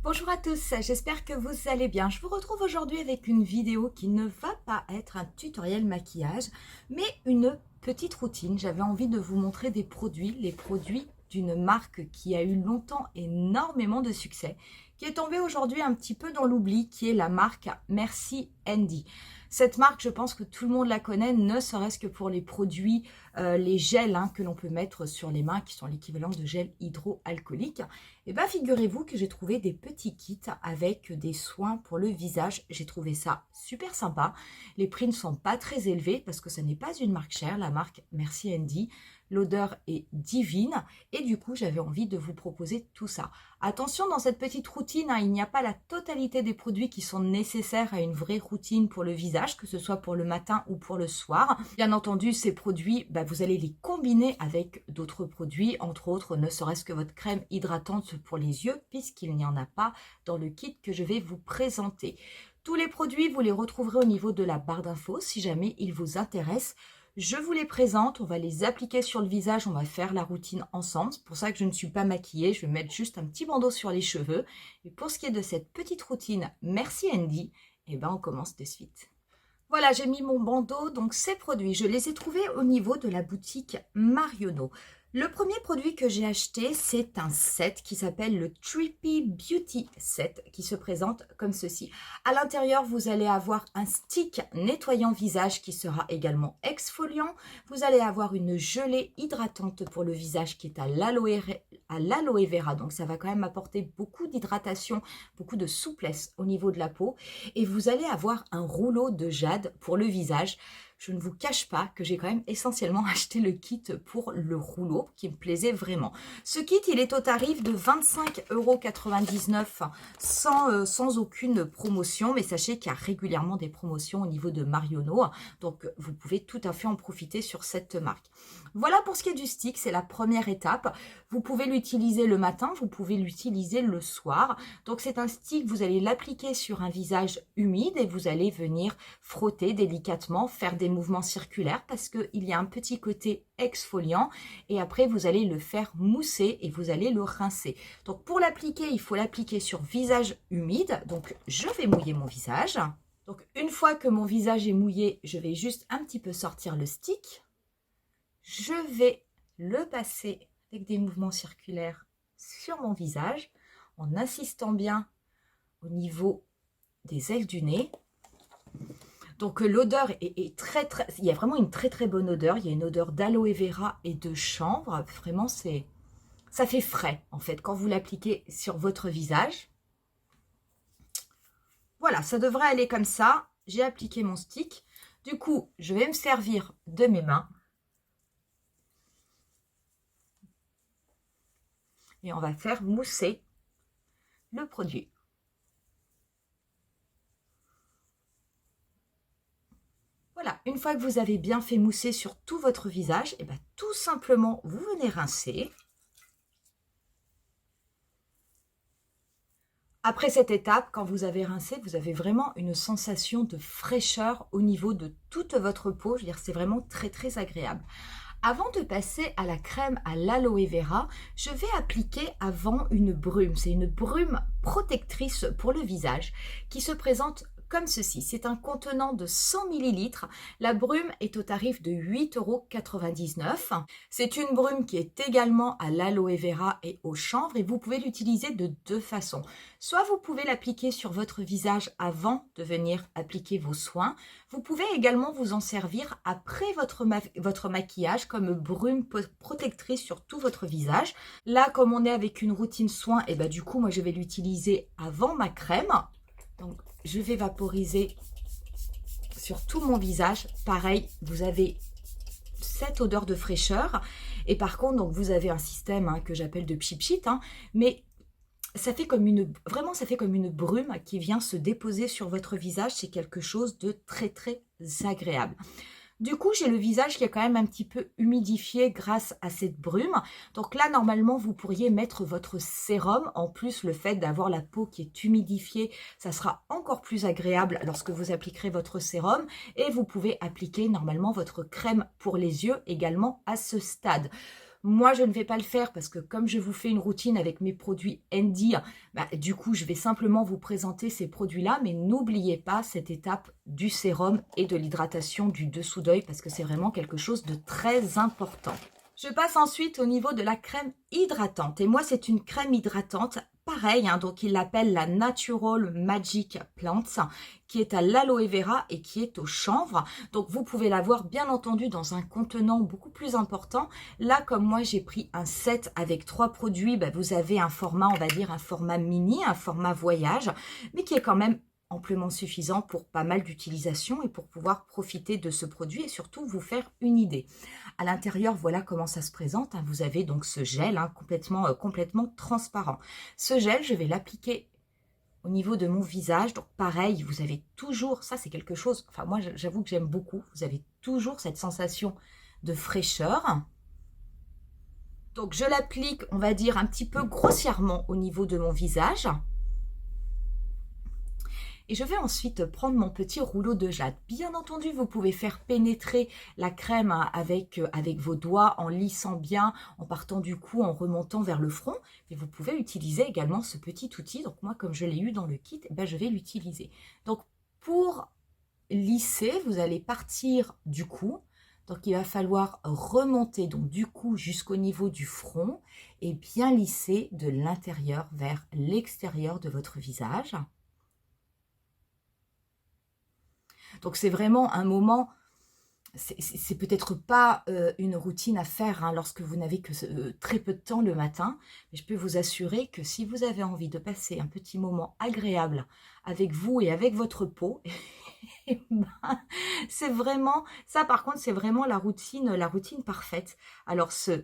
Bonjour à tous, j'espère que vous allez bien. Je vous retrouve aujourd'hui avec une vidéo qui ne va pas être un tutoriel maquillage, mais une petite routine. J'avais envie de vous montrer des produits, les produits d'une marque qui a eu longtemps énormément de succès, qui est tombée aujourd'hui un petit peu dans l'oubli, qui est la marque Merci Handy. Cette marque, je pense que tout le monde la connaît, ne serait-ce que pour les produits, les gels que l'on peut mettre sur les mains, qui sont l'équivalent de gel hydroalcoolique. Et bien, figurez-vous que j'ai trouvé des petits kits avec des soins pour le visage. J'ai trouvé ça super sympa. Les prix ne sont pas très élevés parce que ce n'est pas une marque chère, la marque Merci Handy. L'odeur est divine et du coup, j'avais envie de vous proposer tout ça. Attention, dans cette petite routine, il n'y a pas la totalité des produits qui sont nécessaires à une vraie routine pour le visage, que ce soit pour le matin ou pour le soir. Bien entendu, ces produits, vous allez les combiner avec d'autres produits, entre autres, ne serait-ce que votre crème hydratante pour les yeux, puisqu'il n'y en a pas dans le kit que je vais vous présenter. Tous les produits, vous les retrouverez au niveau de la barre d'infos, si jamais ils vous intéressent. Je vous les présente, on va les appliquer sur le visage, on va faire la routine ensemble. C'est pour ça que je ne suis pas maquillée, je vais mettre juste un petit bandeau sur les cheveux. Et pour ce qui est de cette petite routine Merci Handy, on commence de suite. Voilà, j'ai mis mon bandeau, donc ces produits, je les ai trouvés au niveau de la boutique Marionneau. Le premier produit que j'ai acheté, c'est un set qui s'appelle le Trippy Beauty Set, qui se présente comme ceci. À l'intérieur, vous allez avoir un stick nettoyant visage qui sera également exfoliant. Vous allez avoir une gelée hydratante pour le visage qui est à l'aloe vera, donc ça va quand même apporter beaucoup d'hydratation, beaucoup de souplesse au niveau de la peau. Et vous allez avoir un rouleau de jade pour le visage. Je ne vous cache pas que j'ai quand même essentiellement acheté le kit pour le rouleau qui me plaisait vraiment. Ce kit, il est au tarif de 25,99 € sans aucune promotion. Mais sachez qu'il y a régulièrement des promotions au niveau de Marionneau. Donc, vous pouvez tout à fait en profiter sur cette marque. Voilà pour ce qui est du stick, c'est la première étape. Vous pouvez l'utiliser le matin, vous pouvez l'utiliser le soir. Donc, c'est un stick, vous allez l'appliquer sur un visage humide et vous allez venir frotter délicatement, faire des mouvements circulaires parce qu'il y a un petit côté exfoliant et après vous allez le faire mousser et vous allez le rincer. Donc pour l'appliquer, il faut l'appliquer sur visage humide. Donc je vais mouiller mon visage. Donc une fois que mon visage est mouillé, je vais juste un petit peu sortir le stick. Je vais le passer avec des mouvements circulaires sur mon visage en insistant bien au niveau des ailes du nez. Donc l'odeur est très, il y a vraiment une très très bonne odeur. Il y a une odeur d'aloe vera et de chanvre. Vraiment, ça fait frais en fait quand vous l'appliquez sur votre visage. Voilà, ça devrait aller comme ça. J'ai appliqué mon stick. Du coup, je vais me servir de mes mains. Et on va faire mousser le produit. Voilà, une fois que vous avez bien fait mousser sur tout votre visage, tout simplement, vous venez rincer. Après cette étape, quand vous avez rincé, vous avez vraiment une sensation de fraîcheur au niveau de toute votre peau. Je veux dire, c'est vraiment très très agréable. Avant de passer à la crème à l'aloe vera, je vais appliquer avant une brume. C'est une brume protectrice pour le visage qui se présente comme ceci. C'est un contenant de 100 ml. La brume est au tarif de 8,99 €. C'est une brume qui est également à l'aloe vera et au chanvre et vous pouvez l'utiliser de deux façons. Soit vous pouvez l'appliquer sur votre visage avant de venir appliquer vos soins. Vous pouvez également vous en servir après votre maquillage comme brume protectrice sur tout votre visage. Là, comme on est avec une routine soin, du coup, moi, je vais l'utiliser avant ma crème. Donc, je vais vaporiser sur tout mon visage. Pareil, vous avez cette odeur de fraîcheur. Et par contre, donc, vous avez un système que j'appelle de pchit-pchit, mais ça fait comme une brume qui vient se déposer sur votre visage. C'est quelque chose de très, très agréable. Du coup, j'ai le visage qui est quand même un petit peu humidifié grâce à cette brume. Donc là, normalement, vous pourriez mettre votre sérum. En plus, le fait d'avoir la peau qui est humidifiée, ça sera encore plus agréable lorsque vous appliquerez votre sérum. Et vous pouvez appliquer normalement votre crème pour les yeux également à ce stade. Moi, je ne vais pas le faire parce que comme je vous fais une routine avec mes produits Handy, du coup, je vais simplement vous présenter ces produits-là. Mais n'oubliez pas cette étape du sérum et de l'hydratation du dessous d'œil parce que c'est vraiment quelque chose de très important. Je passe ensuite au niveau de la crème hydratante. Et moi, c'est une crème hydratante, pareil, hein, donc il l'appelle la Natural Magic Plants, qui est à l'aloe vera et qui est au chanvre. Donc, vous pouvez l'avoir, bien entendu, dans un contenant beaucoup plus important. Là, comme moi, j'ai pris un set avec 3 produits, vous avez un format, on va dire, un format mini, un format voyage, mais qui est quand même amplement suffisant pour pas mal d'utilisation et pour pouvoir profiter de ce produit et surtout vous faire une idée. À l'intérieur, voilà comment ça se présente. Vous avez donc ce gel complètement transparent. Ce gel, je vais l'appliquer au niveau de mon visage. Donc pareil, vous avez toujours, ça c'est quelque chose, enfin moi j'avoue que j'aime beaucoup, vous avez toujours cette sensation de fraîcheur. Donc je l'applique, on va dire, un petit peu grossièrement au niveau de mon visage. Et je vais ensuite prendre mon petit rouleau de jade. Bien entendu, vous pouvez faire pénétrer la crème avec vos doigts en lissant bien, en partant du cou, en remontant vers le front. Mais vous pouvez utiliser également ce petit outil. Donc moi, comme je l'ai eu dans le kit, je vais l'utiliser. Donc pour lisser, vous allez partir du cou. Donc il va falloir remonter donc du cou jusqu'au niveau du front et bien lisser de l'intérieur vers l'extérieur de votre visage. Donc c'est vraiment un moment, c'est peut-être pas une routine à faire lorsque vous n'avez que très peu de temps le matin, mais je peux vous assurer que si vous avez envie de passer un petit moment agréable avec vous et avec votre peau, c'est vraiment, ça par contre c'est vraiment la routine parfaite. Alors ce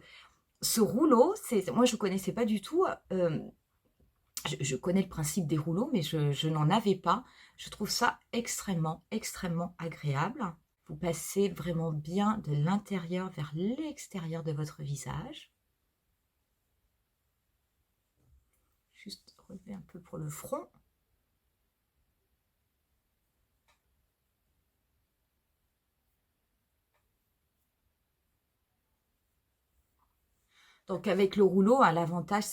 rouleau, moi je ne connaissais pas du tout, je connais le principe des rouleaux, mais je n'en avais pas. Je trouve ça extrêmement agréable. Vous passez vraiment bien de l'intérieur vers l'extérieur de votre visage. Juste relever un peu pour le front. Donc avec le rouleau, l'avantage,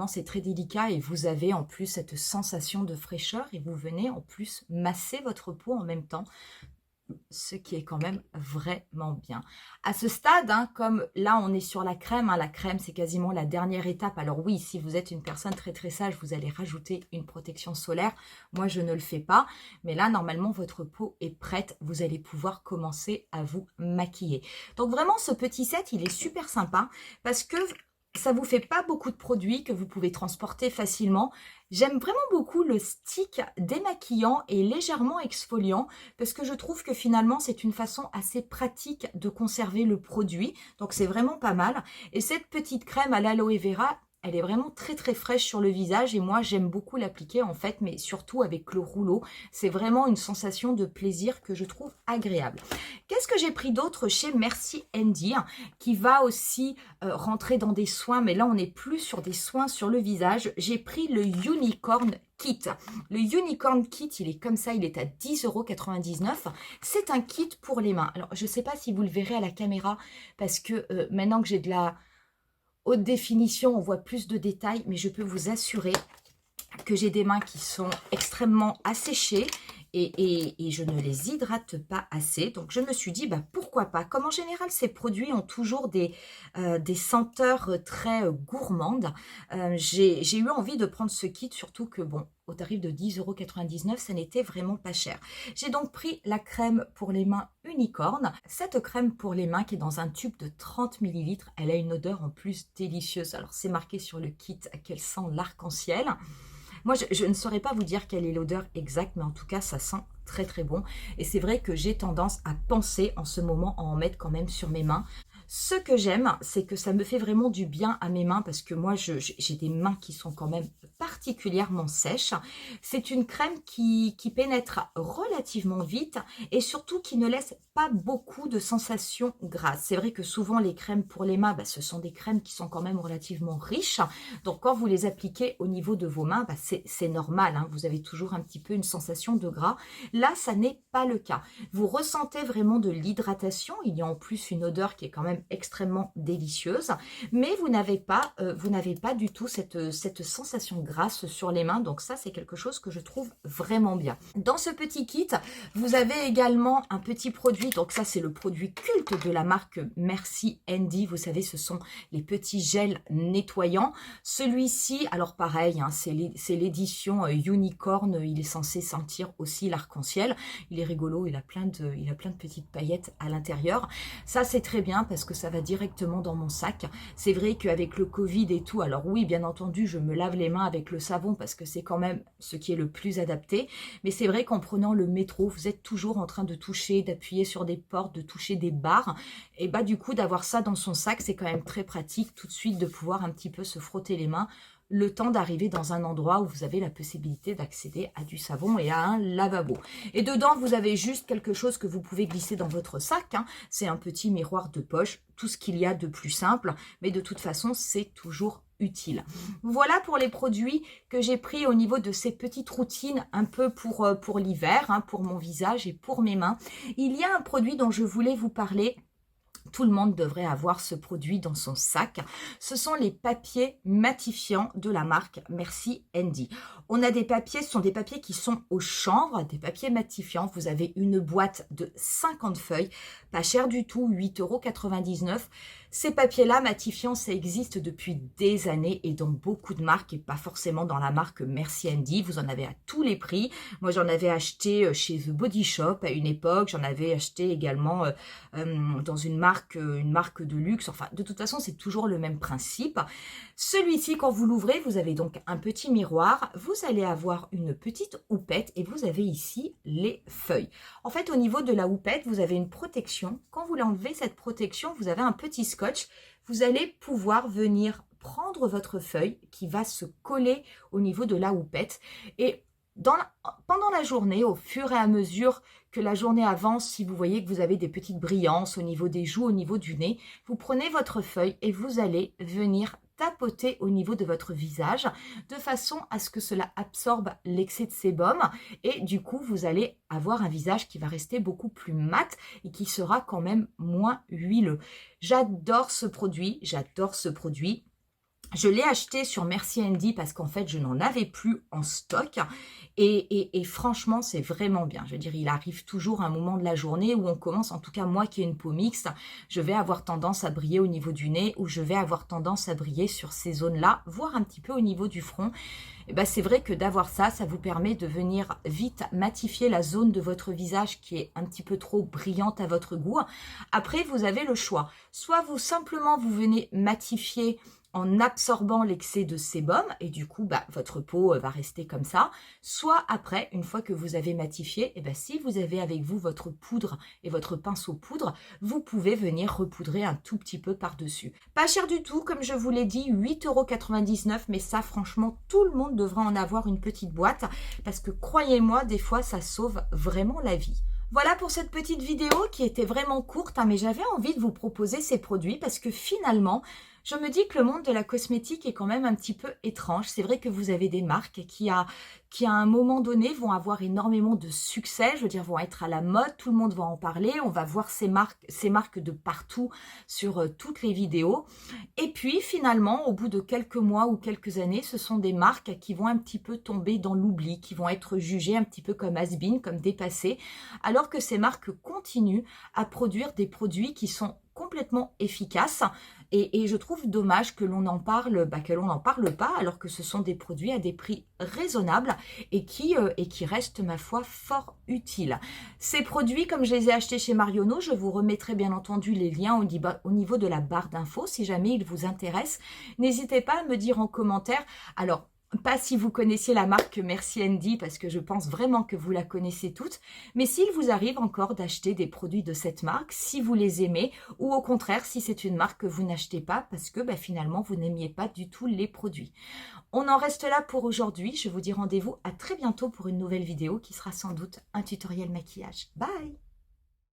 c'est très délicat et vous avez en plus cette sensation de fraîcheur et vous venez en plus masser votre peau en même temps, ce qui est quand même vraiment bien. À ce stade, comme là on est sur la crème, la crème c'est quasiment la dernière étape. Alors oui, si vous êtes une personne très sage, vous allez rajouter une protection solaire. Moi je ne le fais pas, mais là normalement votre peau est prête. Vous allez pouvoir commencer à vous maquiller. Donc vraiment ce petit set il est super sympa parce que ça vous fait pas beaucoup de produits que vous pouvez transporter facilement. J'aime vraiment beaucoup le stick démaquillant et légèrement exfoliant parce que je trouve que finalement c'est une façon assez pratique de conserver le produit. Donc c'est vraiment pas mal. Et cette petite crème à l'aloe vera, elle est vraiment très fraîche sur le visage et moi j'aime beaucoup l'appliquer en fait, mais surtout avec le rouleau. C'est vraiment une sensation de plaisir que je trouve agréable. Qu'est-ce que j'ai pris d'autre chez Merci Handy qui va aussi rentrer dans des soins, mais là on n'est plus sur des soins sur le visage. J'ai pris le Unicorn Kit. Le Unicorn Kit, il est comme ça, il est à 10,99 €. C'est un kit pour les mains. Alors je ne sais pas si vous le verrez à la caméra parce que maintenant que j'ai de la haute définition, on voit plus de détails, mais je peux vous assurer que j'ai des mains qui sont extrêmement asséchées et je ne les hydrate pas assez. Donc je me suis dit, pourquoi pas. Comme en général, ces produits ont toujours des senteurs très gourmandes. J'ai eu envie de prendre ce kit, surtout que bon, au tarif de 10,99 €, ça n'était vraiment pas cher. J'ai donc pris la crème pour les mains Unicorn. Cette crème pour les mains qui est dans un tube de 30 ml, elle a une odeur en plus délicieuse. Alors c'est marqué sur le kit qu'elle sent l'arc-en-ciel. Moi, je ne saurais pas vous dire quelle est l'odeur exacte, mais en tout cas, ça sent très bon. Et c'est vrai que j'ai tendance à penser en ce moment à en mettre quand même sur mes mains. Ce que j'aime, c'est que ça me fait vraiment du bien à mes mains parce que moi, j'ai des mains qui sont quand même particulièrement sèches. C'est une crème qui pénètre relativement vite et surtout qui ne laisse pas beaucoup de sensations grasses. C'est vrai que souvent, les crèmes pour les mains, ce sont des crèmes qui sont quand même relativement riches. Donc, quand vous les appliquez au niveau de vos mains, c'est normal. Vous avez toujours un petit peu une sensation de gras. Là, ça n'est pas le cas. Vous ressentez vraiment de l'hydratation. Il y a en plus une odeur qui est quand même même extrêmement délicieuse, mais vous n'avez pas du tout cette sensation grasse sur les mains. Donc ça, c'est quelque chose que je trouve vraiment bien. Dans ce petit kit, vous avez également un petit produit. Donc ça, c'est le produit culte de la marque Merci Handy. Vous savez, ce sont les petits gels nettoyants. Celui-ci, alors pareil, hein, c'est l'édition Unicorn. Il est censé sentir aussi l'arc-en-ciel. Il est rigolo, il a plein de petites paillettes à l'intérieur. Ça, c'est très bien parce que ça va directement dans mon sac. C'est vrai qu'avec le Covid et tout, alors oui, bien entendu, je me lave les mains avec le savon parce que c'est quand même ce qui est le plus adapté. Mais c'est vrai qu'en prenant le métro, vous êtes toujours en train de toucher, d'appuyer sur des portes, de toucher des barres. Et bah du coup, d'avoir ça dans son sac, c'est quand même très pratique tout de suite de pouvoir un petit peu se frotter les mains le temps d'arriver dans un endroit où vous avez la possibilité d'accéder à du savon et à un lavabo. Et dedans, vous avez juste quelque chose que vous pouvez glisser dans votre sac, hein. C'est un petit miroir de poche, tout ce qu'il y a de plus simple, mais de toute façon, c'est toujours utile. Voilà pour les produits que j'ai pris au niveau de ces petites routines un peu pour l'hiver, hein, pour mon visage et pour mes mains. Il y a un produit dont je voulais vous parler. Tout le monde devrait avoir ce produit dans son sac. Ce sont les papiers matifiants de la marque Merci Handy. On a des papiers, ce sont des papiers qui sont au chanvre, des papiers matifiants. Vous avez une boîte de 50 feuilles, pas cher du tout, 8,99 €. Ces papiers-là matifiants, ça existe depuis des années et dans beaucoup de marques et pas forcément dans la marque Merci Handy. Vous en avez à tous les prix. Moi, j'en avais acheté chez The Body Shop à une époque. J'en avais acheté également dans une marque de luxe. Enfin, de toute façon, c'est toujours le même principe. Celui-ci, quand vous l'ouvrez, vous avez donc un petit miroir. Vous allez avoir une petite houppette et vous avez ici les feuilles. En fait, au niveau de la houppette, vous avez une protection. Quand vous l'enlevez, cette protection, vous avez un petit scotch. Vous allez pouvoir venir prendre votre feuille qui va se coller au niveau de la houppette et pendant la journée, au fur et à mesure que la journée avance, si vous voyez que vous avez des petites brillances au niveau des joues, au niveau du nez, vous prenez votre feuille et vous allez venir tapoter au niveau de votre visage de façon à ce que cela absorbe l'excès de sébum et du coup vous allez avoir un visage qui va rester beaucoup plus mat et qui sera quand même moins huileux. J'adore ce produit, j'adore ce produit. Je l'ai acheté sur Merci Handy parce qu'en fait, je n'en avais plus en stock. Et franchement, c'est vraiment bien. Je veux dire, il arrive toujours un moment de la journée où on commence, en tout cas moi qui ai une peau mixte, je vais avoir tendance à briller au niveau du nez ou je vais avoir tendance à briller sur ces zones-là, voire un petit peu au niveau du front. Et ben, c'est vrai que d'avoir ça, ça vous permet de venir vite matifier la zone de votre visage qui est un petit peu trop brillante à votre goût. Après, vous avez le choix. Soit simplement vous venez matifier en absorbant l'excès de sébum et du coup votre peau va rester comme ça, soit après, une fois que vous avez matifié, et si vous avez avec vous votre poudre et votre pinceau poudre, vous pouvez venir repoudrer un tout petit peu par-dessus. Pas cher du tout, comme je vous l'ai dit, 8,99 €, mais ça franchement, tout le monde devrait en avoir une petite boîte parce que croyez-moi, des fois ça sauve vraiment la vie. Voilà pour cette petite vidéo qui était vraiment courte, hein, mais j'avais envie de vous proposer ces produits parce que finalement, je me dis que le monde de la cosmétique est quand même un petit peu étrange. C'est vrai que vous avez des marques qui à un moment donné vont avoir énormément de succès, je veux dire vont être à la mode, tout le monde va en parler, on va voir ces marques de partout sur toutes les vidéos. Et puis finalement, au bout de quelques mois ou quelques années, ce sont des marques qui vont un petit peu tomber dans l'oubli, qui vont être jugées un petit peu comme has-been, comme dépassées, alors que ces marques continuent à produire des produits qui sont complètement efficaces et je trouve dommage que l'on en parle, pas alors que ce sont des produits à des prix raisonnables et qui restent ma foi fort utiles. Ces produits, comme je les ai achetés chez Marionnaud, je vous remettrai bien entendu les liens au niveau de la barre d'infos si jamais ils vous intéressent. N'hésitez pas à me dire en commentaire. Alors, pas si vous connaissiez la marque Merci Handy, parce que je pense vraiment que vous la connaissez toutes, mais s'il vous arrive encore d'acheter des produits de cette marque, si vous les aimez, ou au contraire, si c'est une marque que vous n'achetez pas, parce que finalement, vous n'aimiez pas du tout les produits. On en reste là pour aujourd'hui. Je vous dis rendez-vous à très bientôt pour une nouvelle vidéo qui sera sans doute un tutoriel maquillage. Bye!